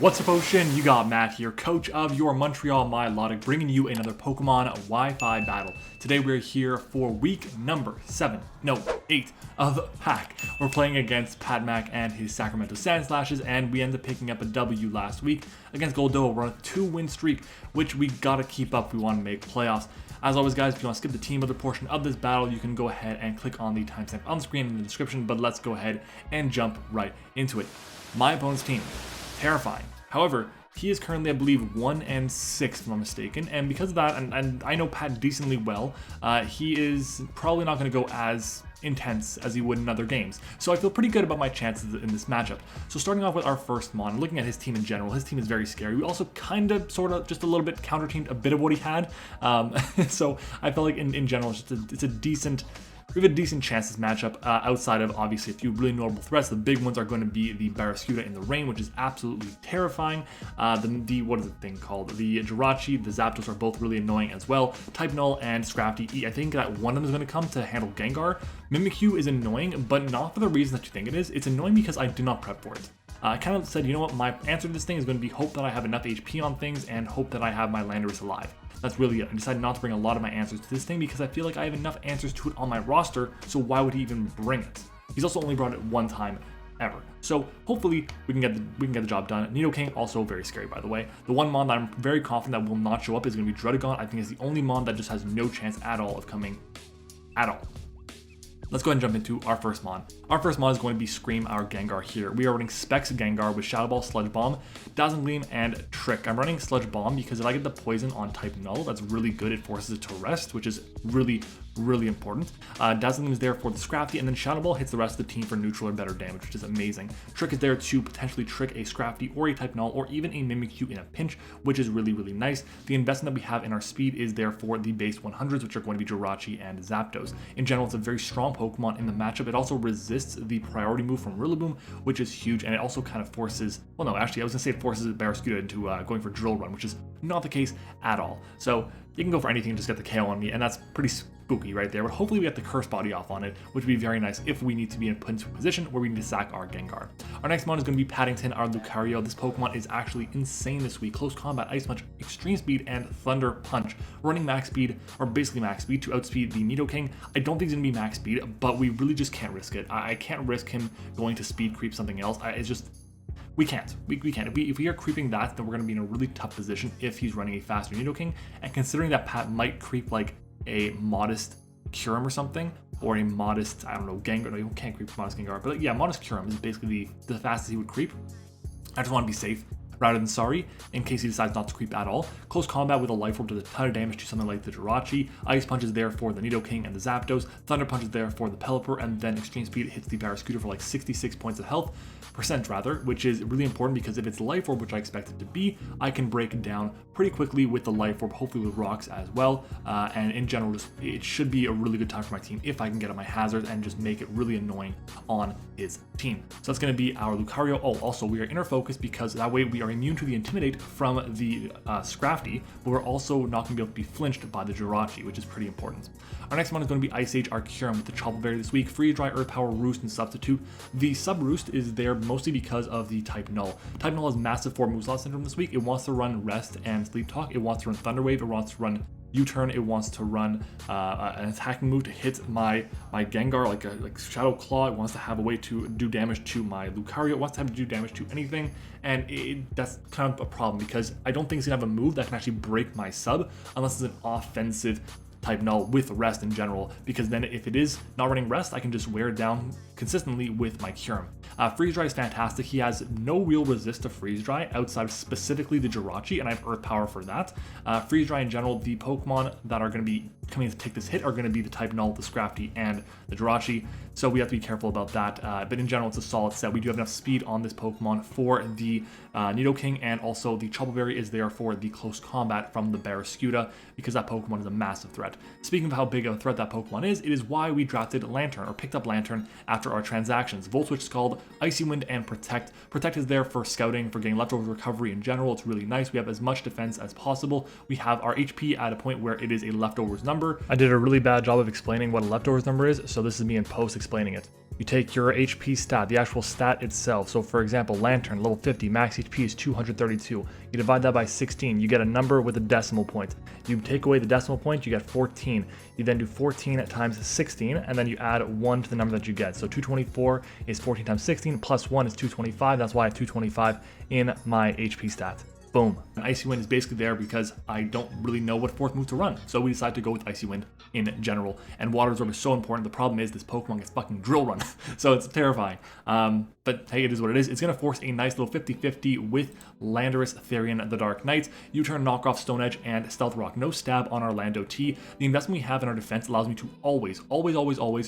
What's up, Ocean? You got Matt here, coach of your Montreal Milotic, bringing you another Pokemon Wi-Fi battle. Today we're here for week number 8 of the pack. We're playing against Padmac and his Sacramento Sandslashes, and we ended up picking up a W last week against Goldoa. We're on a 2-win streak, which we gotta keep up if we want to make playoffs. As always, guys, if you want to skip the team builder portion of this battle, you can go ahead and click on the timestamp on the screen in the description, but let's go ahead and jump right into it. My opponent's team. Terrifying. However, he is currently, I believe, 1-6 if I'm not mistaken, and because of that, and I know Pat decently well, he is probably not going to go as intense as he would in other games. So I feel pretty good about my chances in this matchup. So starting off with our first Mon, looking at his team in general, his team is very scary. We also kind of, sort of, just a little bit counter-teamed a bit of what he had. So I felt like in general, it's a decent... We have a decent chance this matchup outside of obviously a few really notable threats. The big ones are going to be the Barraskewda in the rain, which is absolutely terrifying. What is the thing called? The Jirachi, the Zapdos are both really annoying as well. Type Null and Scrafty E. I think that one of them is going to come to handle Gengar. Mimikyu is annoying, but not for the reason that you think it is. It's annoying because I did not prep for it. I kind of said, you know what, my answer to this thing is going to be hope that I have enough HP on things and hope that I have my Landorus alive. That's really it. I decided not to bring a lot of my answers to this thing because I feel like I have enough answers to it on my roster, so why would he even bring it? He's also only brought it one time ever. So hopefully we can get the job done. Nidoking, also very scary, by the way. The one Mon that I'm very confident that will not show up is going to be Druddigon. I think it's the only Mon that just has no chance at all of coming at all. Let's go ahead and jump into our first Mon. Our first Mon is going to be Scream, our Gengar here. We are running Specs Gengar with Shadow Ball, Sludge Bomb, Dazzling Gleam, and Trick. I'm running Sludge Bomb because if I get the poison on type Null, that's really good. It forces it to rest, which is really important. Dazzling Gleam is there for the Scrafty, and then Shadow Ball hits the rest of the team for neutral or better damage, which is amazing. Trick is there to potentially trick a Scrafty or a type Null or even a Mimikyu in a pinch, which is really nice. The investment that we have in our speed is there for the base 100s, which are going to be Jirachi and Zapdos. In general, it's a very strong Pokemon in the matchup. It also resists the priority move from Rillaboom, which is huge, and it also kind of forces, well no, actually I was going to say it forces Barraskewda into going for Drill Run, which is not the case at all. So you can go for anything and just get the KO on me, and that's pretty spooky right there, but hopefully we get the Curse Body off on it, which would be very nice if we need to be put into a position where we need to sack our Gengar. Our next Mon is going to be Paddington, our Lucario. This Pokemon is actually insane this week. Close Combat, Ice Punch, Extreme Speed, and Thunder Punch. Running max speed, or basically max speed, to outspeed the Nidoking. I don't think he's going to be max speed, but we really just can't risk it. I can't risk him going to speed creep something else. It's just... We can't. We can't. If we are creeping that, then we're going to be in a really tough position if he's running a faster Nidoking. And considering that Pat might creep like a modest Kyurem or something, or a modest, I don't know, Gengar. No, you can't creep modest Gengar. But yeah, modest Kyurem is basically the fastest he would creep. I just want to be safe rather than sorry, in case he decides not to creep at all. Close Combat with a Life Orb does a ton of damage to something like the Jirachi. Ice Punch is there for the Nidoking and the Zapdos. Thunder Punch is there for the Pelipper, and then Extreme Speed hits the Barraskewda for like 66 points of health, which is really important because if it's Life Orb, which I expect it to be, I can break it down pretty quickly with the Life Orb, hopefully with rocks as well. And in general, it should be a really good time for my team if I can get on my hazards and just make it really annoying on his team. So that's going to be our Lucario. Oh, also we are inner focus because that way we are immune to the Intimidate from the Scrafty, but we're also not going to be able to be flinched by the Jirachi, which is pretty important. Our next one is going to be Ice Age, our Kyurem with the Chople Berry this week. Freeze Dry, Earth Power, Roost, and Substitute. The Sub Roost is there mostly because of the Type Null. Type Null has massive 4 Moveslot Syndrome this week. It wants to run Rest and Sleep Talk. It wants to run Thunder Wave. It wants to run U-turn. It wants to run an attacking move to hit my Gengar, like Shadow Claw. It wants to have a way to do damage to my Lucario. It wants to have to do damage to anything, and that's kind of a problem because I don't think it's gonna have a move that can actually break my sub unless it's an offensive type Null with Rest in general, because then if it is not running Rest, I can just wear it down consistently with my Kyurem. Freeze Dry is fantastic. He has no real resist to Freeze Dry outside of specifically the Jirachi, and I have Earth Power for that. Freeze Dry in general, the Pokemon that are going to be coming to take this hit are going to be the type Null, the Scrafty, and the Jirachi, so we have to be careful about that. But in general, it's a solid set. We do have enough speed on this Pokemon for the Nidoking, and also the Chople Berry is there for the Close Combat from the Barraskewda, because that Pokemon is a massive threat. Speaking of how big of a threat that Pokemon is, it is why we drafted Lantern, or picked up Lantern after our transactions. Volt Switch is called Icy Wind and Protect. Protect is there for scouting, for getting leftover recovery in general. It's really nice. We have as much defense as possible. We have our HP at a point where it is a leftovers number. I did a really bad job of explaining what a leftovers number is, so this is me in post explaining it. You take your HP stat, the actual stat itself. So for example, Lantern, level 50, max HP is 232. You divide that by 16, you get a number with a decimal point. You take away the decimal point, you get 14. You then do 14 times 16, and then you add 1 to the number that you get. So 224 is 14 times 16, plus 1 is 225. That's why I have 225 in my HP stat. Boom. And Icy Wind is basically there because I don't really know what fourth move to run. So we decided to go with Icy Wind in general. And Water Absorb is so important. The problem is this Pokemon gets fucking Drill Run. So it's terrifying. But hey, it is what it is. It's going to force a nice little 50-50 with Landorus, Therian, the Dark Knights, U-Turn, Knockoff, Stone Edge, and Stealth Rock. No stab on our Lando T. The investment we have in our defense allows me to always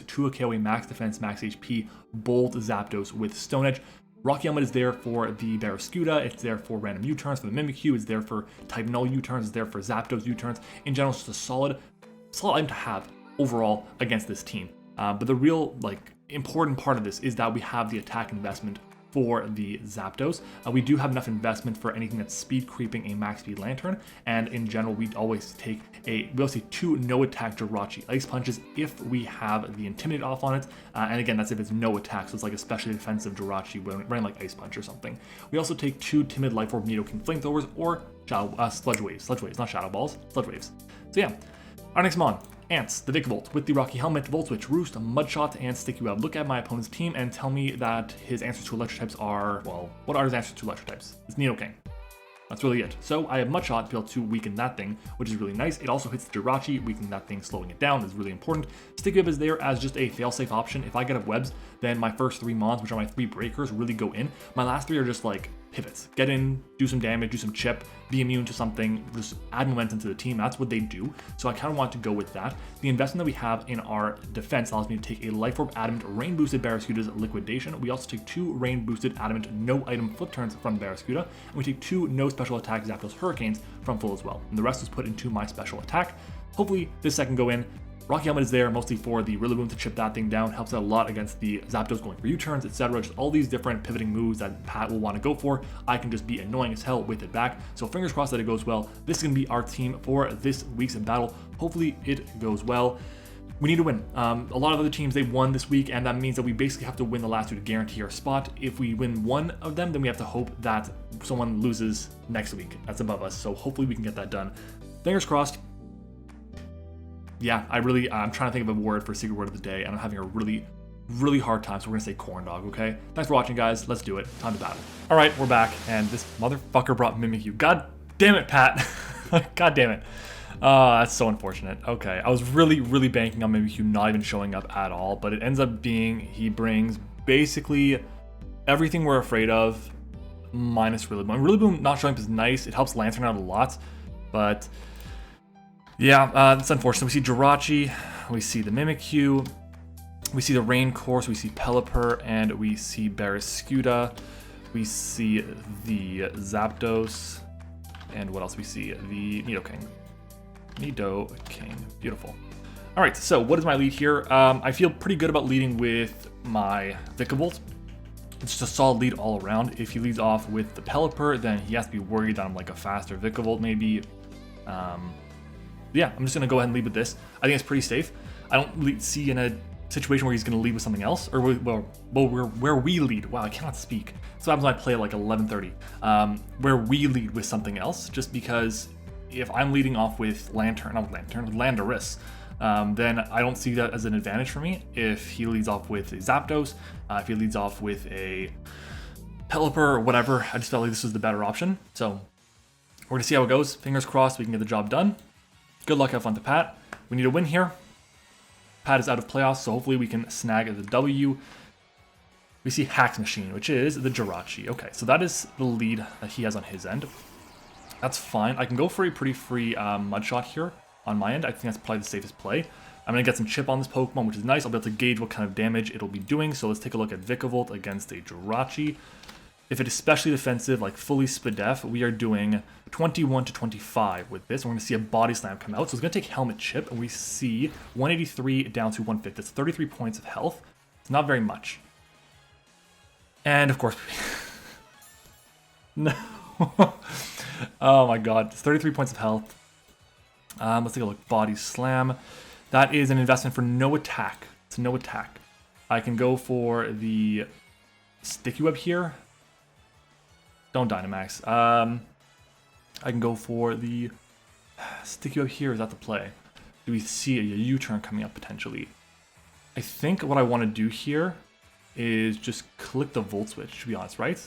2 KO a max defense, max HP, Bolt Zapdos with Stone Edge. Rocky Helmet is there for the Barraskewda, it's there for random U-turns for the Mimikyu, it's there for Type Null U-turns, it's there for Zapdos U-turns. In general, it's just a solid item to have overall against this team. But the real important part of this is that we have the attack investment for the Zapdos. We do have enough investment for anything that's speed creeping a max speed Lantern, and in general we always take 2 no attack Jirachi Ice Punches if we have the Intimidate off on it, and again that's if it's no attack, so it's like especially defensive Jirachi running like Ice Punch or something. We also take 2 Timid Life Orb Nidoking Flamethrowers or Sludge Waves, not Shadow Balls, Sludge Waves. So yeah, our next mon. Ants, the Vikavolt, with the Rocky Helmet, Volt Switch, Roost, Mudshot, and Sticky Web. Look at my opponent's team and tell me that his answers to electric types are, well, what are his answers to electric types? It's Nidoking. That's really it. So I have Mudshot to be able to weaken that thing, which is really nice. It also hits the Jirachi, weakening that thing, slowing it down is really important. Sticky Web is there as just a failsafe option. If I get up webs, then my first 3 mons, which are my 3 breakers, really go in. My last 3 are just like pivots. Get in, do some damage, do some chip, be immune to something, just add momentum to the team. That's what they do. So I kind of want to go with that. The investment that we have in our defense allows me to take a Life Orb Adamant Rain Boosted Barraskewda's Liquidation. We also take 2 Rain Boosted Adamant No Item Flip Turns from Barraskewda, and we take 2 No Special Attack Zapdos Hurricanes from full as well. And the rest is put into my special attack. Hopefully this second go in. Rocky Helmet is there mostly for the Rillaboom to chip that thing down, helps out a lot against the Zapdos going for U-turns, etc. Just all these different pivoting moves that Pat will want to go for. I can just be annoying as hell with it back. So fingers crossed that it goes well. This is going to be our team for this week's battle. Hopefully it goes well. We need to win. A lot of other teams, they won this week, and that means that we basically have to win the last 2 to guarantee our spot. If we win one of them, then we have to hope that someone loses next week that's above us. So hopefully we can get that done. Fingers crossed. Yeah, I'm trying to think of a word for secret word of the day, and I'm having a really hard time, so we're gonna say corn dog, okay? Thanks for watching, guys. Let's do it. Time to battle. All right, we're back, and this motherfucker brought Mimikyu. God damn it, Pat. God damn it. That's so unfortunate. Okay, I was really banking on Mimikyu not even showing up at all, but it ends up being he brings basically everything we're afraid of, minus Rillaboom. Rillaboom not showing up is nice. It helps Lantern out a lot, but yeah, it's unfortunate. We see Jirachi, we see the Mimikyu, we see the Rain Course, we see Pelipper, and we see Barraskewda, we see the Zapdos, and what else? We see the Nidoking. Beautiful. All right, so what is my lead here? I feel pretty good about leading with my Vikavolt. It's just a solid lead all around. If he leads off with the Pelipper, then he has to be worried that I'm like a faster Vikavolt maybe. Yeah, I'm just gonna go ahead and lead with this. I think it's pretty safe. I don't see in a situation where he's gonna lead with something else, or where we lead. Wow, I cannot speak. So happens when I play at like 11:30. Where we lead with something else, just because if I'm leading off with Landorus, then I don't see that as an advantage for me. If he leads off with a Zapdos, if he leads off with a Pelipper or whatever, I just felt like this was the better option. So we're gonna see how it goes. Fingers crossed we can get the job done. Good luck, have fun to Pat. We need a win here. Pat is out of playoffs, so hopefully we can snag the W. We see Hack's Machine, which is the Jirachi. Okay, so that is the lead that he has on his end. That's fine. I can go for a pretty free Mudshot here on my end. I think that's probably the safest play. I'm going to get some chip on this Pokemon, which is nice. I'll be able to gauge what kind of damage it'll be doing. So let's take a look at Vikavolt against a Jirachi. If it is especially defensive, like fully Spadef, we are doing 21 to 25 with this. We're going to see a Body Slam come out. So it's going to take Helmet Chip, and we see 183 down to 150. That's 33 points of health. It's not very much. And of course, no. Oh my god, it's 33 points of health. Let's take a look. Body Slam. That is an investment for no attack. It's no attack. I can go for the Sticky Web here. Don't Dynamax. I can go for the Sticky Web here. Is that the play? Do we see a U-turn coming up potentially? I think what I want to do here is just click the Volt Switch, to be honest, right?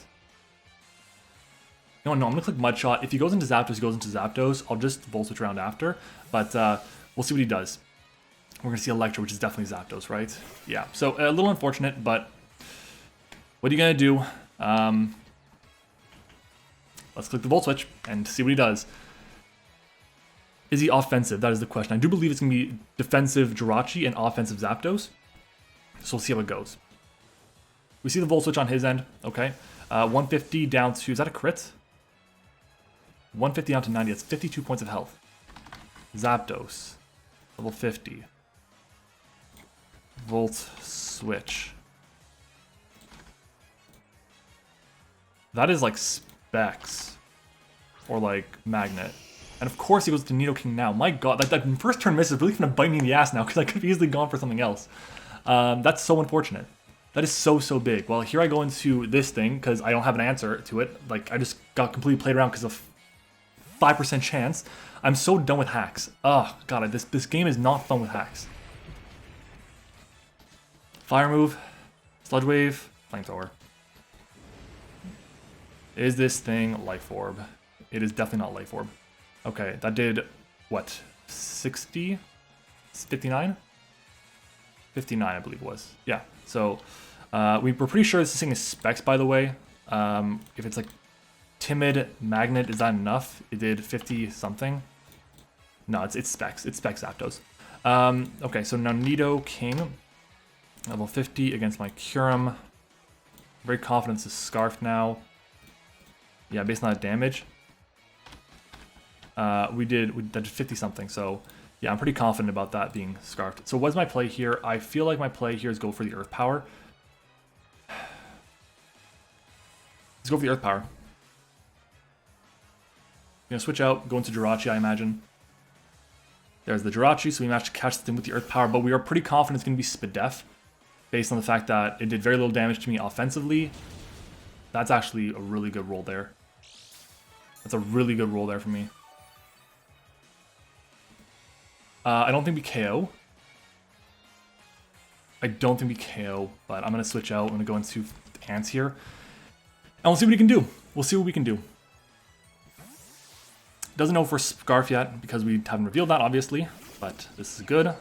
No, I'm going to click Mud Shot. If he goes into Zapdos, he goes into Zapdos. I'll just Volt Switch around after, but we'll see what he does. We're going to see Electro, which is definitely Zapdos, right? Yeah, so a little unfortunate, but what are you going to do? Let's click the Volt Switch and see what he does. Is he offensive? That is the question. I do believe it's going to be defensive Jirachi and offensive Zapdos. So we'll see how it goes. We see the Volt Switch on his end. Okay. 150 down to... Is that a crit? 150 down to 90. That's 52 points of health. Zapdos. Level 50. Volt Switch. That is like Specs. Or like Magnet. And of course he goes to Nidoking now. My god, that first turn miss is really going to bite me in the ass now because I could have easily gone for something else. That's so unfortunate. That is so big. Well, here I go into this thing because I don't have an answer to it. Like, I just got completely played around because of 5% chance. I'm so done with hacks. Oh, god, this game is not fun with hacks. Fire move, Sludge Wave, Flamethrower. Is this thing Life Orb? It is definitely not Life Orb. Okay, that did, what, 60? 59? 59, I believe it was. Yeah, so we're pretty sure this thing is Specs, by the way. If it's like Timid, Magnet, is that enough? It did 50-something. No, it's Specs. It's Specs Zapdos. Okay, so now Nidoking, level 50 against my Kyurem. Very confident this is Scarf now. Yeah, based on that damage. That did 50-something, so yeah, I'm pretty confident about that being Scarfed. So what's my play here? I feel like my play here is go for the Earth Power. Let's go for the Earth Power. Gonna switch out, go into Jirachi, I imagine. There's the Jirachi, so we managed to catch the thing with the Earth Power, but we are pretty confident it's going to be Spadef, based on the fact that it did very little damage to me offensively. That's actually a really good roll there. That's a really good roll there for me. I don't think we KO. I don't think we KO, but I'm going to switch out. I'm going to go into Ants here. And we'll see what he can do. We'll see what we can do. Doesn't know if we're Scarf yet, because we haven't revealed that, obviously. But this is good. We're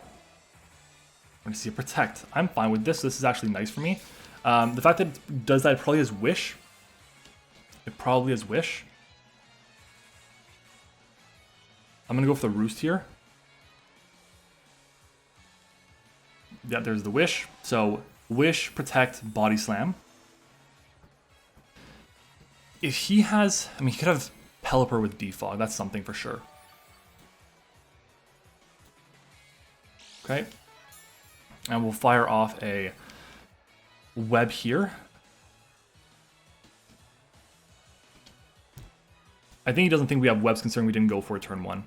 going to see a Protect. I'm fine with this. This is actually nice for me. The fact that it does that, it probably has Wish. It probably has Wish. I'm going to go for the Roost here. Yeah, there's the Wish. So, Wish, Protect, Body Slam. If he has... I mean, he could have Pelipper with Defog. That's something for sure. Okay. And we'll fire off a Web here. I think he doesn't think we have Webs considering we didn't go for a turn 1.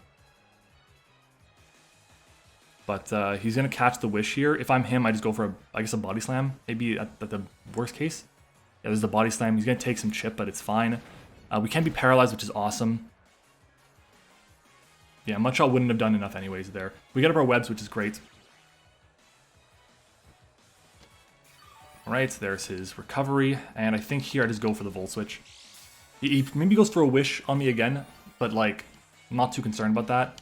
But he's going to catch the Wish here. If I'm him, I just go for, I guess, a Body Slam. Maybe at the worst case. Yeah, there's the Body Slam. He's going to take some chip, but it's fine. We can be paralyzed, which is awesome. Yeah, Mudshot wouldn't have done enough anyways there. We get up our Webs, which is great. Alright, so there's his recovery. And I think here I just go for the Volt Switch. He maybe goes for a Wish on me again, but like, I'm not too concerned about that.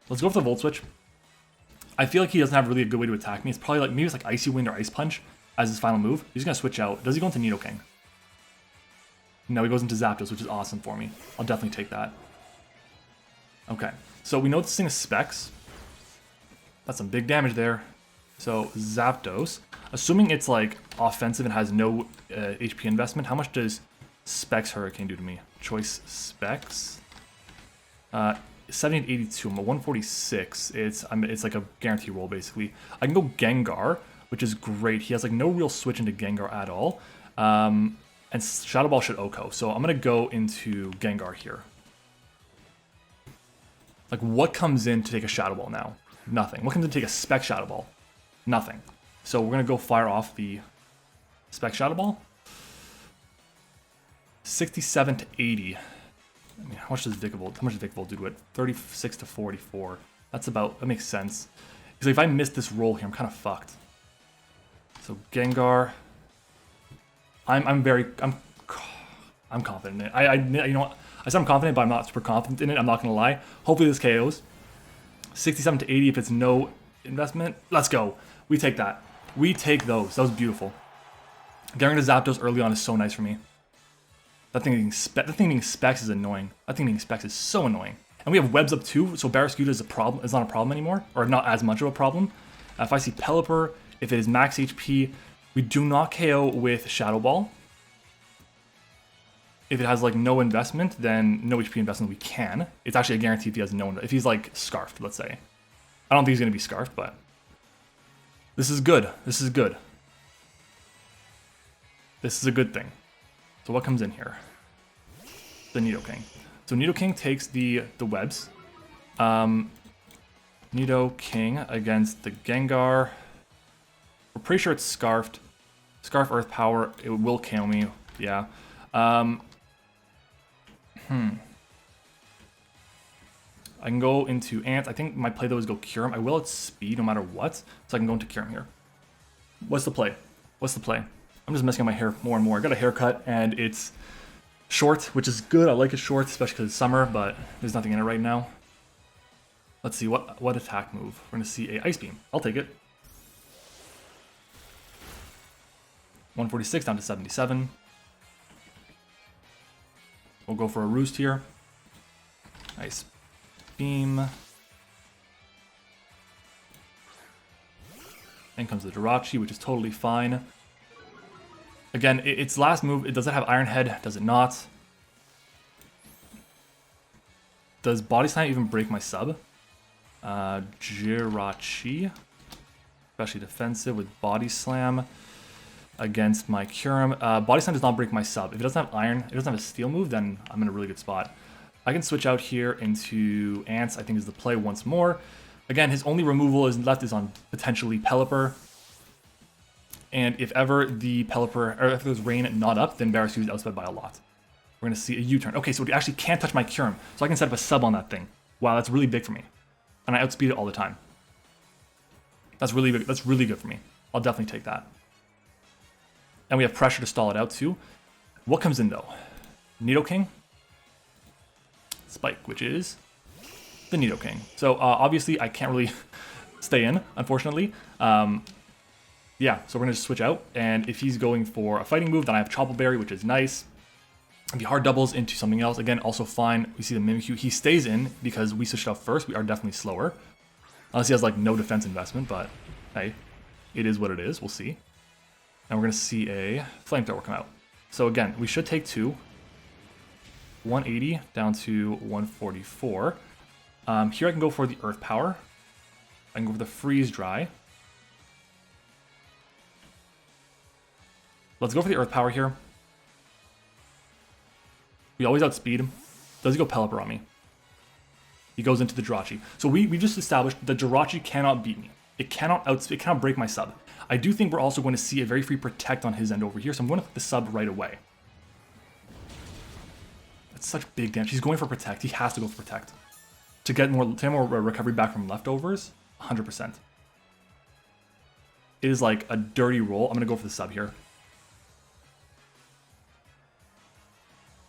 Let's go for the Volt Switch. I feel like he doesn't have really a good way to attack me. It's probably like, maybe it's like Icy Wind or Ice Punch as his final move. He's going to switch out. Does he go into Nidoking? No, he goes into Zapdos, which is awesome for me. I'll definitely take that. Okay, so we know this thing is Specs. That's some big damage there. So Zapdos, assuming it's like offensive and has no HP investment, how much does Specs Hurricane do to me? Choice Specs. 7882. I'm at 146. It's like a guarantee roll basically. I can go Gengar, which is great. He has like no real switch into Gengar at all. And Shadow Ball should Oko. So I'm gonna go into Gengar here. Like, what comes in to take a Shadow Ball now? Nothing. What comes in to take a Spec Shadow Ball? Nothing. So we're going to go fire off the Spec Shadow Ball. 67 to 80. I mean, how much does Vikavolt do to it? 36 to 44. That's about, that makes sense. Because if I miss this roll here, I'm kind of fucked. So Gengar. I'm confident in it. You know what? I said I'm confident, but I'm not super confident in it. I'm not going to lie. Hopefully this KOs. 67 to 80 if it's no investment. Let's go. We take that. We take those. That was beautiful. Getting to Zapdos early on is so nice for me. That thing being specs is annoying. That thing being specs is so annoying. And we have webs up too, so Barraskewda is not a problem anymore, or not as much of a problem. If I see Pelipper, if it is max HP, we do not KO with Shadow Ball. If it has like no investment, then no HP investment we can. It's actually a guarantee if he has no, if he's like Scarfed, let's say. I don't think he's gonna be Scarfed, but this is good. This is good. This is a good thing. So what comes in here? The Nidoking. So Nidoking takes the webs. Nidoking against the Gengar. We're pretty sure it's Scarfed. Scarf Earth Power. It will KO me. Yeah. I can go into Ant. I think my play though is go Cure Him. I will at speed no matter what. So I can go into Cure Him here. What's the play? What's the play? I'm just messing up my hair more and more. I got a haircut and it's short, which is good. I like it short, especially because it's summer, but there's nothing in it right now. Let's see, what attack move? We're going to see a Ice Beam. I'll take it. 146 down to 77. We'll go for a Roost here. Ice Beam. Then comes the Jirachi, which is totally fine. Again, its last move, does it have Iron Head? Does it not? Does Body Slam even break my sub? Jirachi. Especially defensive with Body Slam against my Kyurem. Body Slam does not break my sub. If it doesn't have Iron, it doesn't have a Steel move, then I'm in a really good spot. I can switch out here into Ants, I think is the play once more. Again, his only removal left is on potentially Pelipper. And if ever the Pelipper, or if there's Rain not up, then Barraskewda is outsped by a lot. We're going to see a U-turn. Okay, so it actually can't touch my Kyurem. So I can set up a sub on that thing. Wow, that's really big for me. And I outspeed it all the time. That's really big. That's really good for me. I'll definitely take that. And we have pressure to stall it out too. What comes in though? Nidoking. Spike, which is the Nidoking. So obviously I can't really stay in, unfortunately. Yeah, so we're going to just switch out, and if he's going for a fighting move, then I have Chople Berry, which is nice. If he hard doubles into something else, again, also fine. We see the Mimikyu. He stays in because we switched out first. We are definitely slower. Unless he has, like, no defense investment, but hey, it is what it is. We'll see. And we're going to see a Flamethrower come out. So again, we should take two. 180 down to 144. Here I can go for the Earth Power. I can go for the Freeze Dry. Let's go for the Earth Power here. We always outspeed him. Does he go Pelipper on me? He goes into the Jirachi. So we just established the Jirachi cannot beat me. It cannot break my sub. I do think we're also going to see a very free Protect on his end over here, so I'm going to click the sub right away. That's such big damage. He's going for Protect. He has to go for Protect. To get more recovery back from leftovers, 100%. It is like a dirty roll. I'm going to go for the sub here.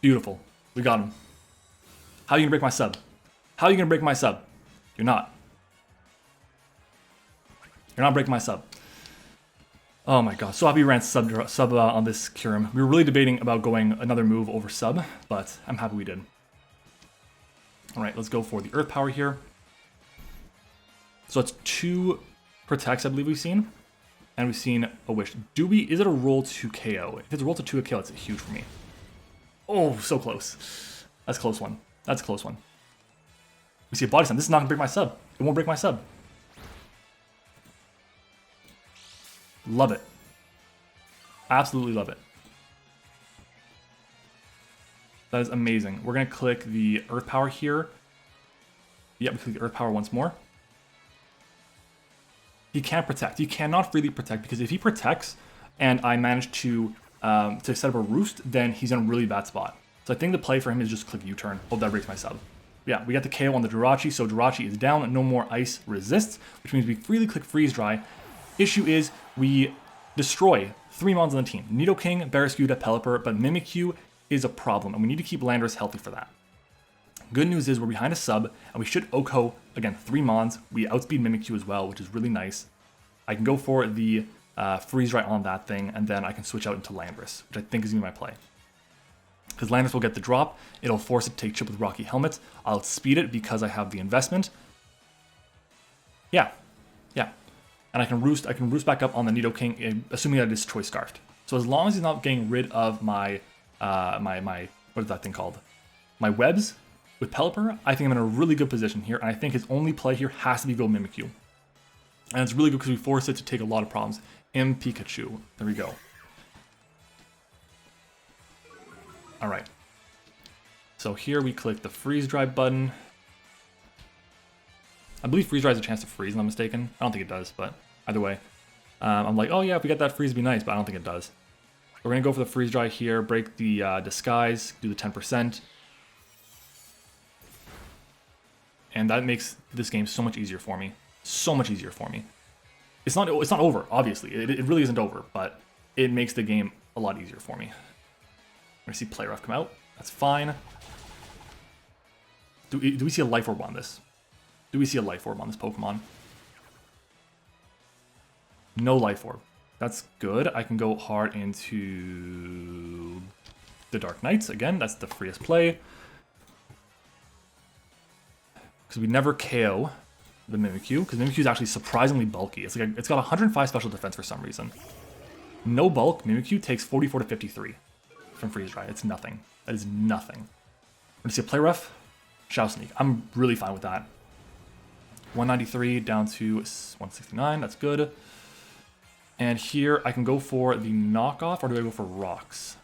Beautiful. We got him. How are you going to break my sub? How are you going to break my sub? You're not. You're not breaking my sub. Oh my god. So happy we ran sub on this Kyurem. We were really debating about going another move over sub, but I'm happy we did. Alright, let's go for the Earth Power here. So it's 2 Protects, I believe we've seen. And we've seen a Wish. Is it a roll to KO? If it's a roll to 2 KO, it's huge for me. Oh, so close. That's a close one. That's a close one. We see a Body Slam. This is not going to break my sub. It won't break my sub. Love it. Absolutely love it. That is amazing. We're going to click the Earth Power here. Yeah, we click the Earth Power once more. He can't protect. He cannot freely protect, because if he protects and I manage to set up a roost, then he's in a really bad spot. So I think the play for him is just click U-turn. Hope that breaks my sub. Yeah, we got the KO on the Jirachi, so Jirachi is down. No more ice resists, which means we freely click freeze dry. Issue is we destroy 3 mons on the team. Nidoking, Barraskewda, Pelipper, but Mimikyu is a problem, and we need to keep Landorus healthy for that. Good news is we're behind a sub, and we should Oko, again, 3 mons. We outspeed Mimikyu as well, which is really nice. I can go for the freeze dry on that thing, and then I can switch out into Landorus, which I think is going to be my play. Because Landorus will get the drop, it'll force it to take chip with Rocky Helmet. I'll speed it because I have the investment. Yeah. And I can roost back up on the Nidoking, assuming that it is Choice Scarfed. So as long as he's not getting rid of my what is that thing called? My webs with Pelipper, I think I'm in a really good position here, and I think his only play here has to be go Mimikyu. And it's really good because we force it to take a lot of problems. Pikachu. There we go. Alright. So here we click the freeze dry button. I believe freeze dry has a chance to freeze, if I'm not mistaken. I don't think it does, but either way. I'm like, oh yeah, if we get that freeze, it'd be nice, but I don't think it does. We're going to go for the freeze dry here, break the disguise, do the 10%. And that makes this game so much easier for me. So much easier for me. It's not over, obviously. It really isn't over, but it makes the game a lot easier for me. We're going to see Play Rough come out. That's fine. Do we see a Life Orb on this? Do we see a Life Orb on this Pokemon? No Life Orb. That's good. I can go hard into the Dark Knights. Again, that's the freest play. Because we never KO the Mimikyu, because Mimikyu is actually surprisingly bulky. It's got 105 special defense for some reason. No bulk, Mimikyu takes 44 to 53 from freeze dry. It's nothing. That is nothing. We're gonna see a Play Rough, Shao Sneak. I'm really fine with that. 193 down to 169. That's good. And here I can go for the knockoff, or do I go for rocks?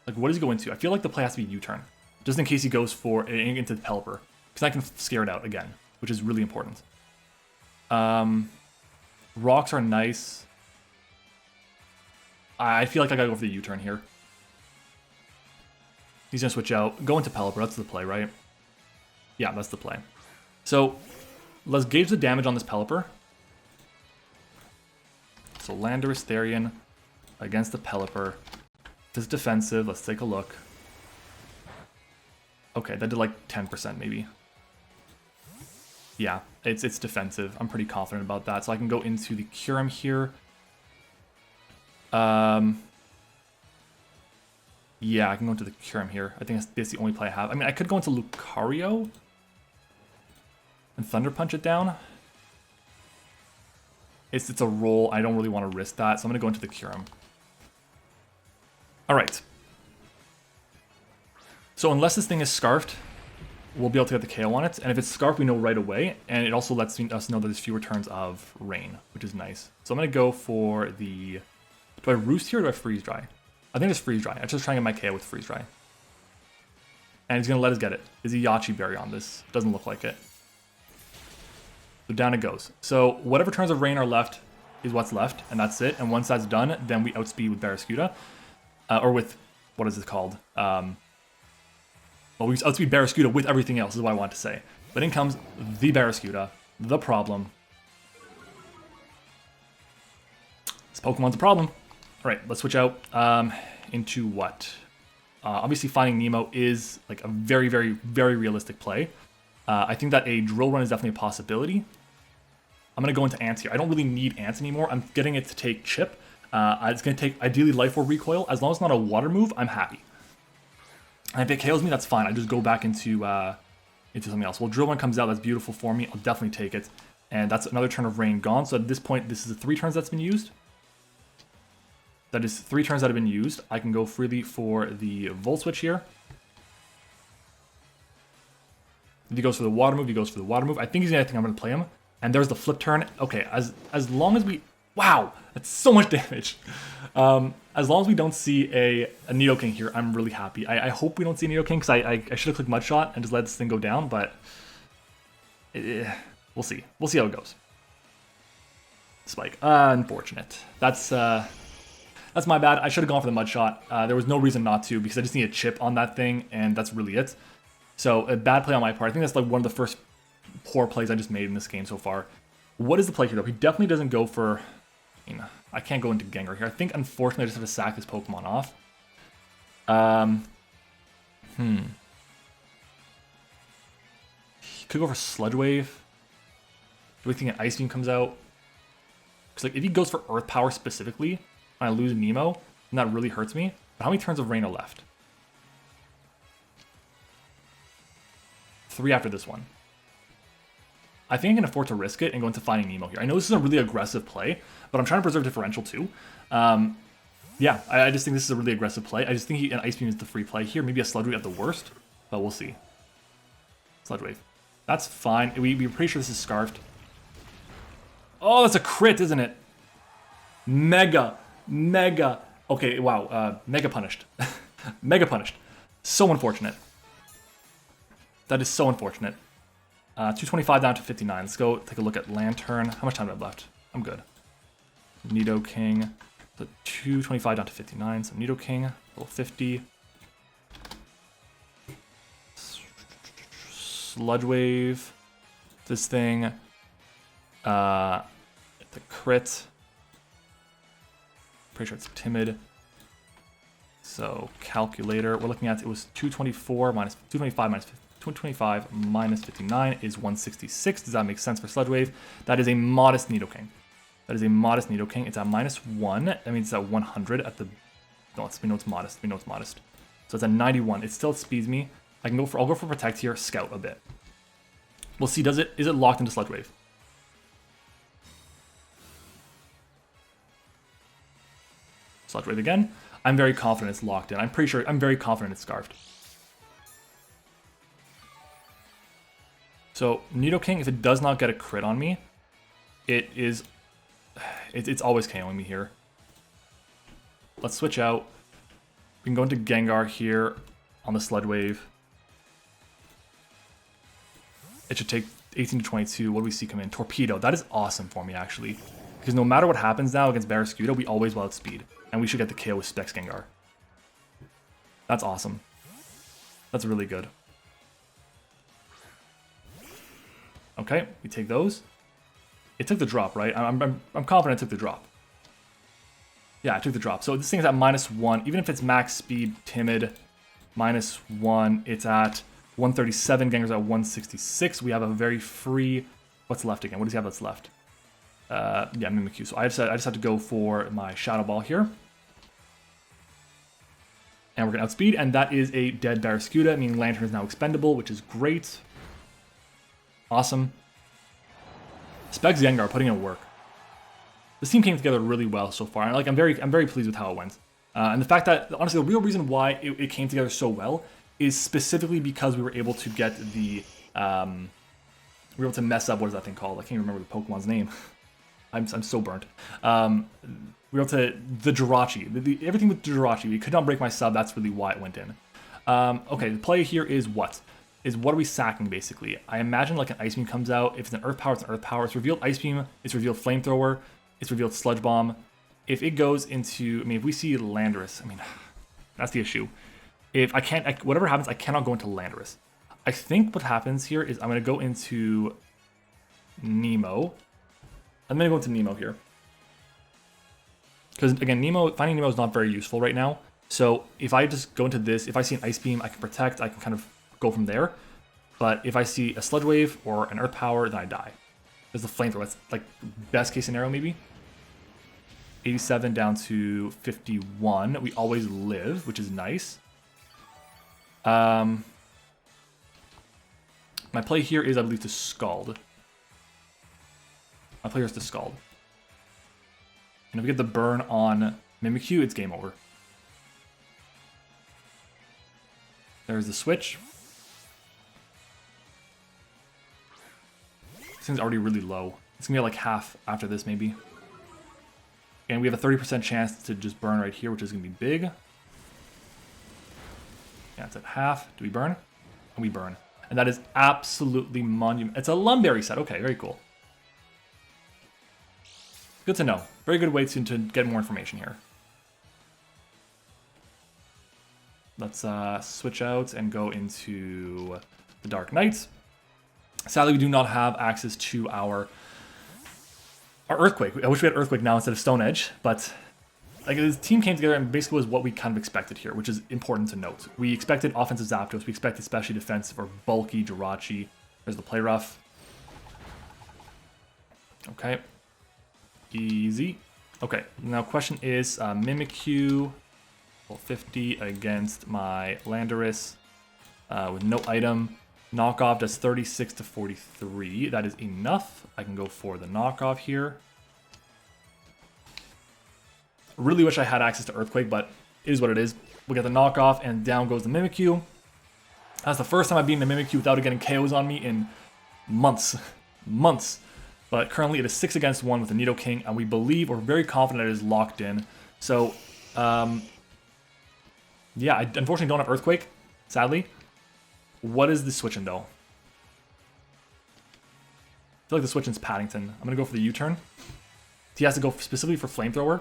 Like, what does he go into? I feel like the play has to be U-turn, just in case he goes for into the Pelipper, because I can scare it out again, which is really important. Rocks are nice. I feel like I gotta go for the U-turn here. He's gonna switch out, go into Pelipper. That's the play, right? Yeah, that's the play. So let's gauge the damage on this Pelipper. So Landorus, Therian against the Pelipper. This is defensive. Let's take a look. Okay, that did like 10% maybe. Yeah, it's defensive. I'm pretty confident about that. So I can go into the Kyurem here. Yeah, I can go into the Kyurem here. I think that's the only play I have. I mean, I could go into Lucario and Thunder Punch it down. It's a roll. I don't really want to risk that, so I'm going to go into the Kyurem. Alright. So unless this thing is Scarfed, we'll be able to get the KO on it. And if it's Scarfed, we know right away. And it also lets us know that there's fewer turns of Rain, which is nice. So I'm going to go for the... Do I Roost here or do I Freeze Dry? I think it's Freeze Dry. I'm just trying to get my KO with Freeze Dry. And he's going to let us get it. Is he Yachi Berry on this? Doesn't look like it. So down it goes. So whatever turns of Rain are left is what's left, and that's it. And once that's done, then we outspeed with Barraskewda. Or with, what is it called? Well, we outspeed Barraskewda with everything else, is what I want to say. But in comes the Barraskewda, the problem. This Pokemon's a problem. Alright, let's switch out into what? Obviously, Finding Nemo is like a very, very, very realistic play. I think that a Drill Run is definitely a possibility. I'm going to go into Ants here. I don't really need Ants anymore. I'm getting it to take Chip. It's going to take, ideally, Life Orb Recoil. As long as it's not a Water move, I'm happy. And if it KOs me, that's fine. I just go back into something else. Well, Drill Run comes out. That's beautiful for me. I'll definitely take it. And that's another turn of Rain gone. So at this point, this is the 3 turns that's been used. That is 3 turns that have been used. I can go freely for the Volt Switch here. If he goes for the Water move, he goes for the Water move. I think he's going to think I'm going to play him. And there's the Flip Turn. Okay, as long as we... Wow! That's so much damage. As long as we don't see a Nidoking here, I'm really happy. I hope we don't see a Nidoking, because I should have clicked Mud Shot and just let this thing go down, but we'll see. We'll see how it goes. Spike. Unfortunate. That's my bad. I should have gone for the Mud Shot. There was no reason not to, because I just need a chip on that thing, and that's really it. So a bad play on my part. I think that's like one of the first poor plays I just made in this game so far. What is the play here, though? He definitely doesn't go for... I can't go into Gengar here. I think, unfortunately, I just have to sack this Pokemon off. He could go for Sludge Wave. Do we think an Ice Beam comes out? Because like, if he goes for Earth Power specifically, and I lose Nemo, then that really hurts me. But how many turns of Rain are left? 3 after this one. I think I can afford to risk it and go into Finding Nemo here. I know this is a really aggressive play, but I'm trying to preserve differential too. Yeah, I just think this is a really aggressive play. I just think an Ice Beam is the free play here. Maybe a Sludge Wave at the worst, but we'll see. Sludge Wave. That's fine. We're pretty sure this is Scarfed. Oh, that's a crit, isn't it? Mega. Okay, wow. Mega punished. Mega punished. So unfortunate. That is so unfortunate. 225 down to 59. Let's go take a look at Lantern. How much time do I have left? I'm good. Nidoking. So 225 down to 59. So Nidoking, level 50. Sludge Wave. This thing. It's a crit. Pretty sure it's timid. So calculator. We're looking at, it was 224 minus 225 minus 225 minus 59 is 166. Does that make sense for Sludge Wave? That is a modest Nidoking. That is a modest Nidoking. It's at -1. That means it's at 100 at the... No, we know it's modest. We know it's modest. So it's at 91. It still speeds me. I'll go for Protect here, Scout a bit. We'll see, is it locked into Sludge Wave? Sludge Wave again. I'm very confident it's locked in. I'm very confident it's Scarfed. So Nidoking, if it does not get a crit on me, it's always KOing me here. Let's switch out. We can go into Gengar here on the Sludge Wave. It should take 18 to 22. What do we see come in? Torpedo. That is awesome for me, actually. Because no matter what happens now against Barraskewda, we always will outspeed. And we should get the KO with Specs Gengar. That's awesome. That's really good. Okay, we take those. It took the drop, right? I'm confident it took the drop. Yeah, I took the drop. So this thing's at -1. Even if it's max speed, timid, -1. It's at 137. Gengar's at 166. We have a very free... What's left again? What does he have that's left? Yeah, Mimikyu. So I just have to go for my Shadow Ball here. And we're going to outspeed, and that is a dead Barraskewda, meaning Lantern is now expendable, which is great. Awesome. Specs Gengar putting in work. This team came together really well so far. I'm very pleased with how it went. And the fact that, honestly, the real reason why it came together so well is specifically because we were able to get the... we were able to mess up, what is that thing called? I can't remember the Pokemon's name. I'm so burnt. We were able to... The Jirachi. Everything with Jirachi. We could not break my sub. That's really why it went in. Okay, the play here is what? What are we sacking, basically? I imagine like an Ice Beam comes out. If it's an Earth Power, it's an Earth Power. It's revealed Ice Beam. It's revealed Flamethrower. It's revealed Sludge Bomb. If it goes into... I mean, if we see Landorus, I mean, that's the issue. If I can't... whatever happens, I cannot go into Landorus. I think what happens here is I'm going to go into Nemo. I'm going to go into Nemo here. Because, again, finding Nemo is not very useful right now. So if I just go into this, if I see an Ice Beam, I can Protect. I can kind of go from there. But if I see a Sludge Wave or an Earth Power, then I die. There's the Flamethrower. That's like best case scenario, maybe. 87 down to 51. We always live, which is nice. My play here is, I believe, to Scald. My play here is to Scald. And if we get the burn on Mimikyu, it's game over. There's the switch. This thing's already really low. It's gonna be like half after this, maybe. And we have a 30% chance to just burn right here, which is going to be big. Yeah, it's at half. Do we burn? And we burn. And that is absolutely monumental. It's a Lumberry set. Okay, very cool. Good to know. Very good way to get more information here. Let's switch out and go into the Dark Knight. Sadly, we do not have access to our Earthquake. I wish we had Earthquake now instead of Stone Edge, but like this team came together and basically was what we kind of expected here, which is important to note. We expected offensive Zapdos, we expected especially defensive or bulky Jirachi. There's the Play Rough. Okay. Easy. Okay, now question is Mimikyu, 50 against my Landorus with no item. Knockoff does 36 to 43. That is enough. I can go for the knockoff here. Really wish I had access to Earthquake, but it is what it is. We got the knockoff, and down goes the Mimikyu. That's the first time I've beaten the Mimikyu without it getting KOs on me in months. Months. But currently it is 6 against 1 with the Nidoking, and we believe, we're very confident it is locked in. So, yeah, I unfortunately don't have Earthquake, sadly. What is the switching though? I feel like the switching's Paddington. I'm gonna go for the U-turn. He has to go specifically for Flamethrower,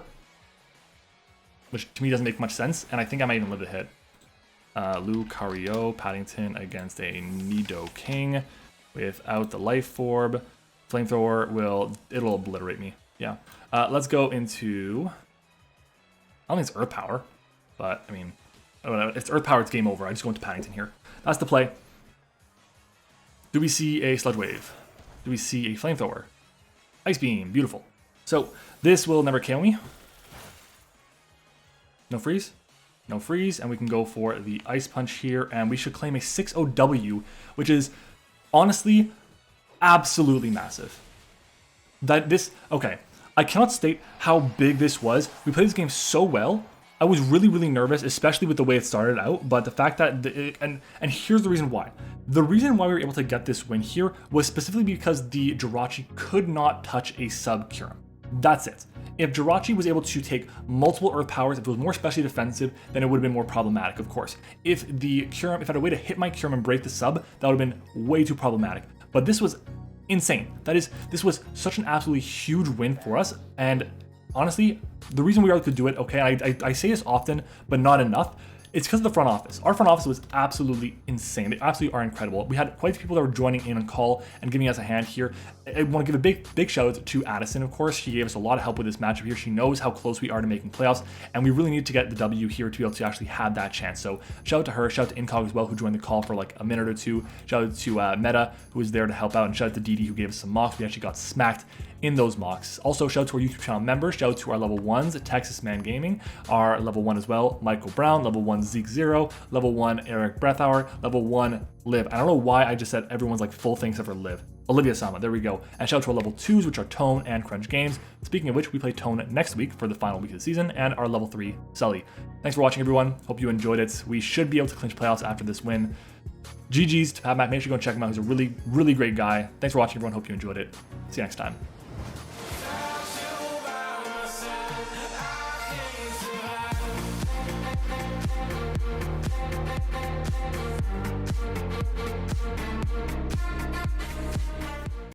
which to me doesn't make much sense, and I think I might even live the hit. Lucario, Paddington against a Nidoking without the Life Orb. Flamethrower it'll obliterate me. Yeah. Let's go into, I don't think it's Earth Power, but I mean, if it's Earth Power, it's game over. I just go into Paddington here. That's the play. Do we see a Sludge Wave? Do we see a Flamethrower? Ice Beam, beautiful. So this will never KO me. No freeze. No freeze, and we can go for the Ice Punch here, and we should claim a 6-0W, which is honestly absolutely massive. Okay, I cannot state how big this was. We played this game so well. I was really, really nervous, especially with the way it started out, but the fact that, and here's the reason why. The reason why we were able to get this win here was specifically because the Jirachi could not touch a sub-Kyurem. That's it. If Jirachi was able to take multiple Earth Powers, if it was more specially defensive, then it would have been more problematic, of course. If I had a way to hit my Kyurem and break the sub, that would have been way too problematic. But this was insane. This was such an absolutely huge win for us, and honestly, the reason we were able to do it, okay, I say this often, but not enough, it's because of the front office. Our front office was absolutely insane. They absolutely are incredible. We had quite a few people that were joining in on call and giving us a hand here. I want to give a big shout out to Addison, of course. She gave us a lot of help with this matchup here. She knows how close we are to making playoffs, and we really need to get the W here to be able to actually have that chance. So shout out to her, shout out to Incog as well, who joined the call for like a minute or two. Shout out to Meta, who was there to help out, and shout out to Didi, who gave us some mocks. We actually got smacked in those mocks. Also, shout out to our YouTube channel members. Shout out to our level 1s, Texas Man Gaming, our level 1 as well, Michael Brown, level 1 Zeke Zero, level 1 Eric Breathhour, level 1 Liv. I don't know why I just said everyone's like full thing except for Liv. Olivia Sama, there we go. And shout out to our level 2s, which are Tone and Crunch Games. Speaking of which, we play Tone next week for the final week of the season, and our level 3, Sully. Thanks for watching, everyone. Hope you enjoyed it. We should be able to clinch playoffs after this win. GG's to Pat Mac. Make sure you go and check him out. He's a really, really great guy. Thanks for watching, everyone. Hope you enjoyed it. See you next time.